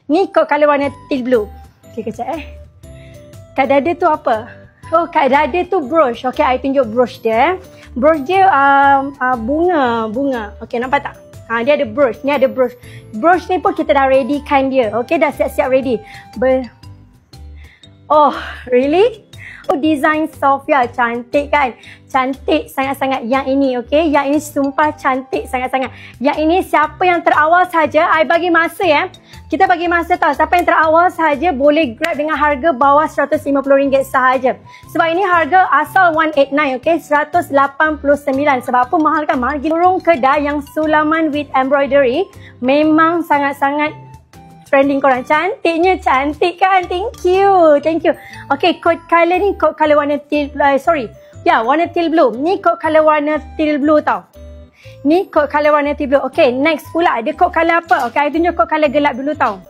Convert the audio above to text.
Ni coat color warna teal blue. Okay, kejap kat dada tu apa? Oh, kat dada tu brush. Okay, I tunjuk brush dia. Brush dia bunga. Okay, nampak tak? Dia ada brush. Ni ada brush. Brush ni pun kita dah ready kan dia. Okay, dah siap-siap ready. Oh, really? Oh, design Sophia cantik kan? Cantik sangat-sangat yang ini, okey? Yang ini sumpah cantik sangat-sangat. Yang ini siapa yang terawal saja, I bagi masa ya. Kita bagi masa tau. Siapa yang terawal saja boleh grab dengan harga bawah RM150 sahaja. Sebab ini harga asal 189, okey? 189. Sebab apa mahal kan? Mahal. Burung kedai yang sulaman with embroidery memang sangat-sangat trending korang. Cantiknya, cantik kan? Thank you. Okay, coat color ni coat color warna teal, warna teal blue. Ni coat color warna teal blue tau. Ni coat color warna teal blue. Okay, next pula ada coat color apa? Okay, I tunjuk coat color gelap dulu tau.